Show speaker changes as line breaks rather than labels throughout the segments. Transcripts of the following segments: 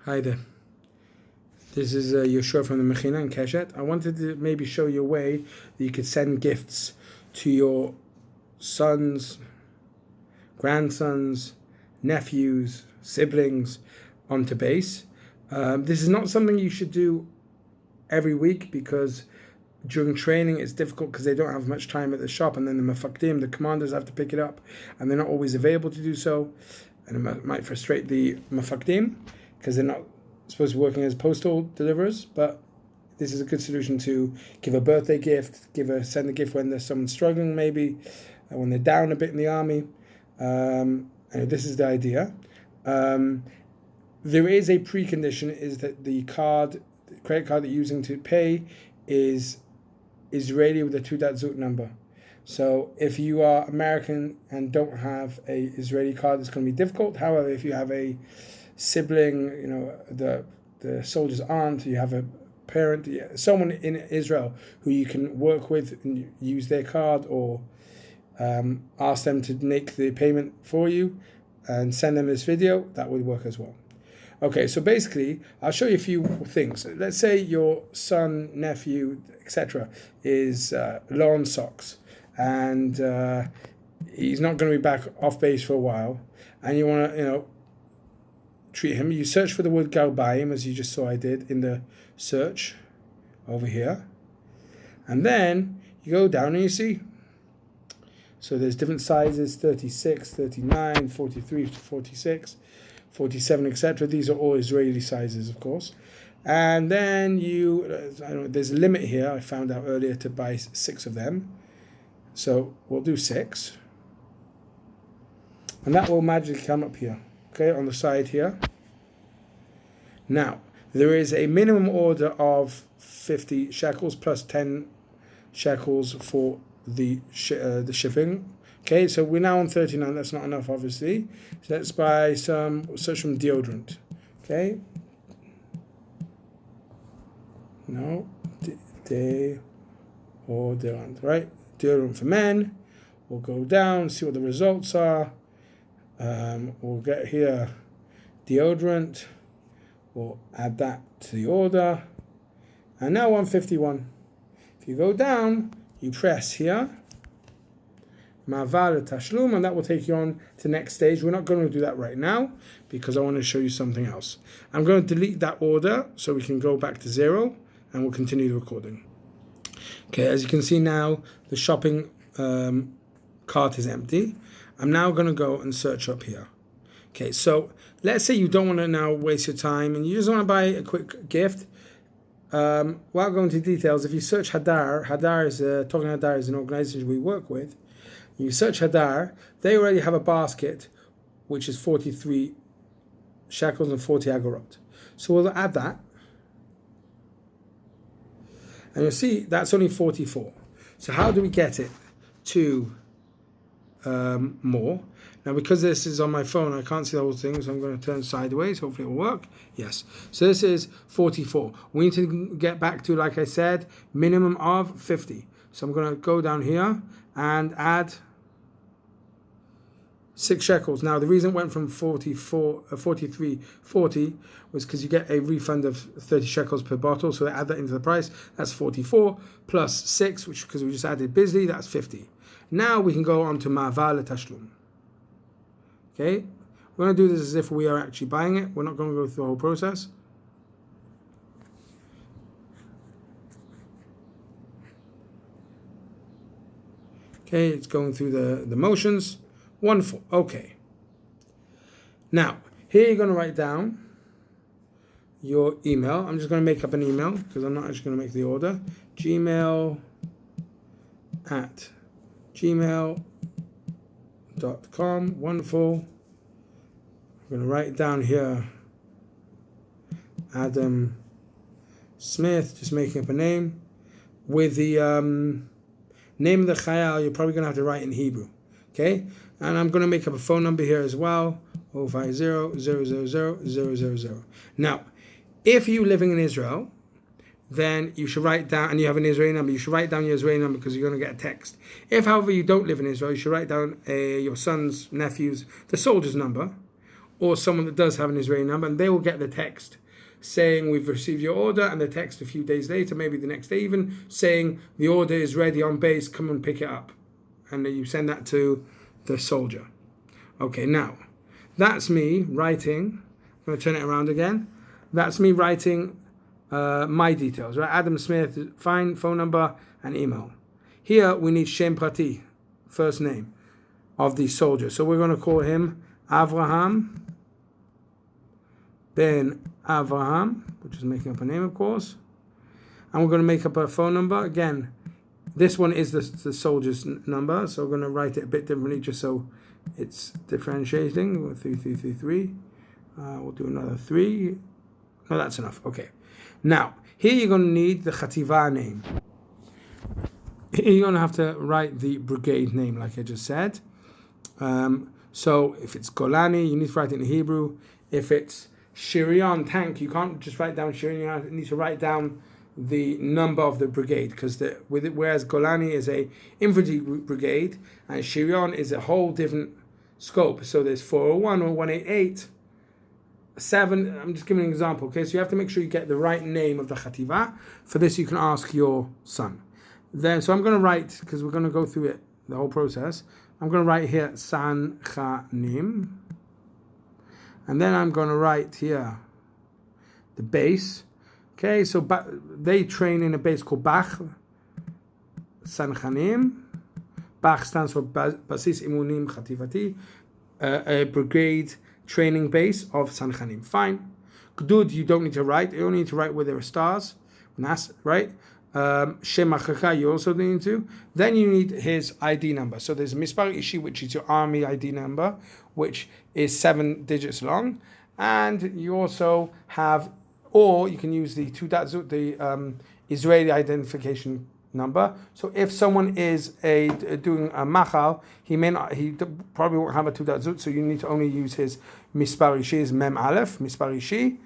Hi there. This is Yoshua from the Mechina in Keshet. I wanted to maybe show you a way that you could send gifts to your sons, grandsons, nephews, siblings onto base. This is not something you should do every week because during training it's difficult because they don't have much time at the shop, and then the mafakdim, the commanders, have to pick it up and they're not always available to do so, and it might frustrate the mafakdim because they're not supposed to be working as postal deliverers. But this is a good solution to give a birthday gift, send a gift when there's someone struggling, maybe when they're down a bit in the army. And this is the idea. There is a precondition, is that the credit card that you're using to pay is Israeli with a Taudat Zehut number. So if you are American and don't have a Israeli card, it's going to be difficult. However, if you have a sibling, the soldier's aunt, you have a parent, someone in Israel who you can work with and use their card, or ask them to make the payment for you and send them this video, that would work as well. Okay, so basically, I'll show you a few things. Let's say your son, nephew, etc. is low on socks, and he's not going to be back off base for a while, and you want to, treat him. You search for the word galbayim, as you just saw I did in the search over here, and then you go down and you see. So there's different sizes: 36, 39, 43, 46, 47, etc. These are all Israeli sizes, of course. And then there's a limit here. I found out earlier to buy 6 of them. So we'll do 6. And that will magically come up here, okay, on the side here. Now, there is a minimum order of 50 shekels plus 10 shekels for the shipping. Okay, so we're now on 39. That's not enough, obviously. So let's buy some deodorant. Okay. No, deodorant, right? Deodorant for men. We'll go down, see what the results are. We'll get here deodorant. We'll add that to the order. And now 151. If you go down, you press here, Ma'avar Tashlum, and that will take you on to the next stage. We're not going to do that right now because I want to show you something else. I'm going to delete that order so we can go back to 0, and we'll continue the recording. Okay, as you can see now, the shopping cart is empty. I'm now going to go and search up here. Okay, so let's say you don't want to now waste your time and you just want to buy a quick gift. Without going into details, if you search Hadar is Talking Hadar is an organization we work with. You search Hadar, they already have a basket which is 43 shekels and 40 agorot. So we'll add that, and you'll see that's only 44. So how do we get it to more? Now, because this is on my phone, I can't see the whole thing, so I'm going to turn sideways. Hopefully it will work. Yes. So this is 44. We need to get back to, like I said, minimum of 50. So I'm going to go down here and add 6 shekels. Now, the reason it went from 43, 40 was because you get a refund of 30 shekels per bottle. So add that into the price. That's 44 plus 6, which because we just added Bisley, that's 50. Now we can go on to Ma'avar Tashlum. Okay, we're going to do this as if we are actually buying it. We're not going to go through the whole process. Okay, it's going through the motions. Wonderful. Okay. Now, here you're going to write down your email. I'm just going to make up an email because I'm not actually going to make the order. gmail@gmail.com. Wonderful. I'm going to write down here Adam Smith, just making up a name. With the name of the chayal, you're probably going to have to write in Hebrew. Okay? And I'm going to make up a phone number here as well. 050-000-000. Now, if you're living in Israel, then you should write down, and you have an Israeli number, you should write down your Israeli number because you're going to get a text. If, however, you don't live in Israel, you should write down your son's, nephew's, the soldier's number, or someone that does have an Israeli number, and they will get the text saying we've received your order, and the text a few days later, maybe the next day even, saying the order is ready on base, come and pick it up. And then you send that to the soldier. Okay, now, that's me writing, I'm going to turn it around again, that's me writing my details, right? Adam Smith, fine, phone number and email. Here we need Shem Prati, first name of the soldier. So we're going to call him Avraham Ben Avraham, which is making up a name, of course. And we're going to make up a phone number. Again, this one is the soldier's number, so we're going to write it a bit differently just so it's differentiating. 3333. We'll do another 3. No, that's enough. Okay. Now, here you're going to need the Chativa name. Here you're going to have to write the brigade name, like I just said. So if it's Golani, you need to write it in Hebrew. If it's Shirion tank, you can't just write down Shirion, you need to write down the number of the brigade, because whereas Golani is a infantry brigade and Shirion is a whole different scope. So there's 401 or 188, 7. I'm just giving an example. Okay, so you have to make sure you get the right name of the Chativa. For this, you can ask your son. So I'm going to write, because we're going to go through it, the whole process. I'm going to write here Sanchanim. And then I'm going to write here the base. Okay, so they train in a base called Bach Sanchanim. Bach stands for Basis Imunim Chativati, a brigade training base of Sanchanim. Fine. Gdud, you don't need to write. You only need to write where there are stars. Right? Shem HaChaka, you also need to. Then you need his ID number. So there's Mispar Ishi, which is your army ID number, which is 7 digits long. And you also have, or you can use the Tudat Zut, the Israeli identification number. So if someone is doing a machal, he probably won't have a Tudat Zut, so you need to only use his Mispar Ishi, his Mem Aleph, Mispar Ishi,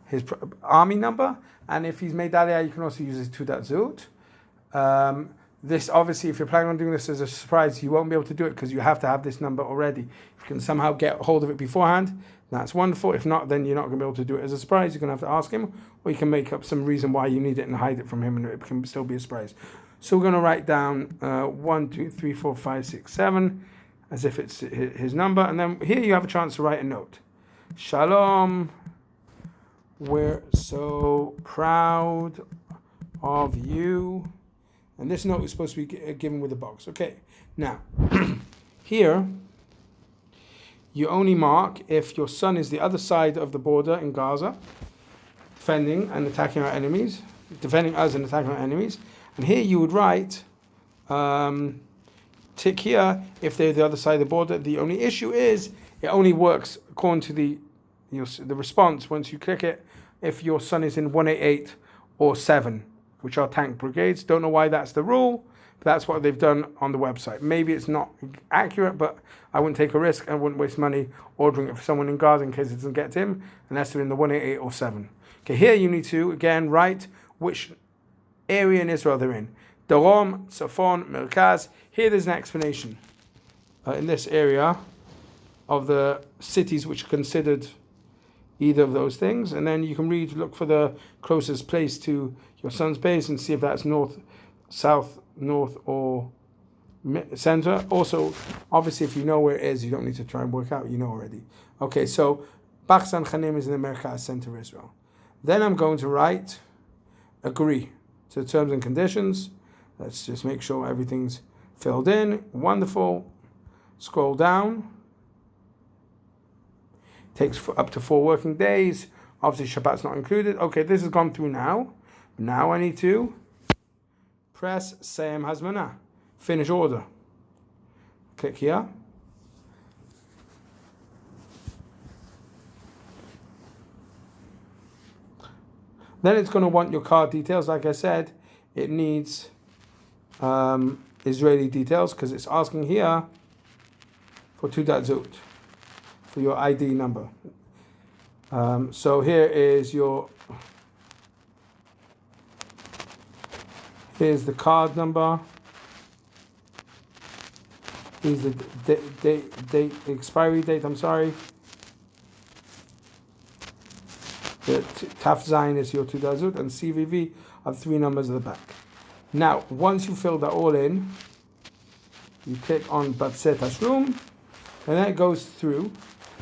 his army number. And if he's made Aliyah, you can also use his Tudat Zut. This, obviously, if you're planning on doing this as a surprise, you won't be able to do it because you have to have this number already. If you can somehow get hold of it beforehand, that's wonderful. If not, then you're not going to be able to do it as a surprise. You're going to have to ask him, or you can make up some reason why you need it and hide it from him, and it can still be a surprise. So we're going to write down 1, 2, 3, 4, 5, 6, 7, as if it's his number. And then here you have a chance to write a note. Shalom. We're so proud of you. And this note is supposed to be given with a box. Okay. Now, here, you only mark if your son is the other side of the border in Gaza, defending and attacking our enemies, defending us and attacking our enemies. And here you would write, tick here, if they're the other side of the border. The only issue is, it only works according to the response once you click it, if your son is in 188 or 7, which are tank brigades. Don't know why that's the rule, but that's what they've done on the website. Maybe it's not accurate, but I wouldn't take a risk and wouldn't waste money ordering it for someone in Gaza in case it doesn't get to him, unless they're in the 188 or 7. Okay, here you need to, again, write which area in Israel they're in. Darom, Tzafon, Merkaz. Here there's an explanation in this area of the cities which are considered either of those things, and then you can look for the closest place to your son's base and see if that's north, south, north, or center. Also, obviously, if you know where it is, you don't need to try and work out, you know already. Okay, so Bach Sanchanim is in the Merkaz center of Israel. Then I'm going to write agree to the terms and conditions. Let's just make sure everything's filled in. Wonderful. Scroll down. Takes up to 4 working days. Obviously, Shabbat's not included. Okay, this has gone through now. Now I need to press Sayem Hazmanah. Finish order. Click here. Then it's going to want your card details. Like I said, it needs Israeli details because it's asking here for Tudat Zut, for your ID number. So here is here's the card number. Here's the date, expiry date, I'm sorry. The Taf Zayin is your Teudat Zut, and CVV are 3 numbers at the back. Now, once you fill that all in, you click on Batzeh Tashlum, and then it goes through,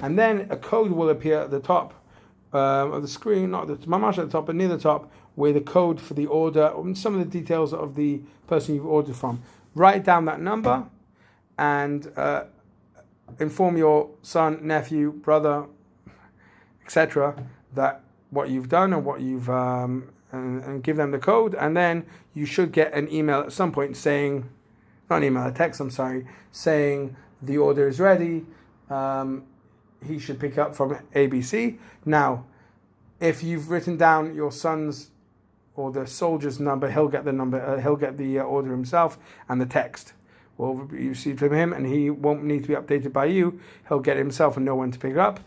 and then a code will appear at the top of the screen, not the mamash at the top, but near the top, where the code for the order, and some of the details of the person you've ordered from. Write down that number, and inform your son, nephew, brother, etc., that what you've done and what you've and give them the code, and then you should get an email at some point saying, not an email, a text, I'm sorry, saying the order is ready. He should pick up from ABC. Now, if you've written down your son's or the soldier's number, he'll get the number. He'll get the order himself, and the text will be received from him, and he won't need to be updated by you. He'll get it himself and know when to pick it up.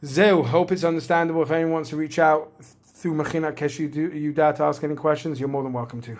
Zeu, hope it's understandable. If anyone wants to reach out through Mechina Kesh Yudat to ask any questions, you're more than welcome to.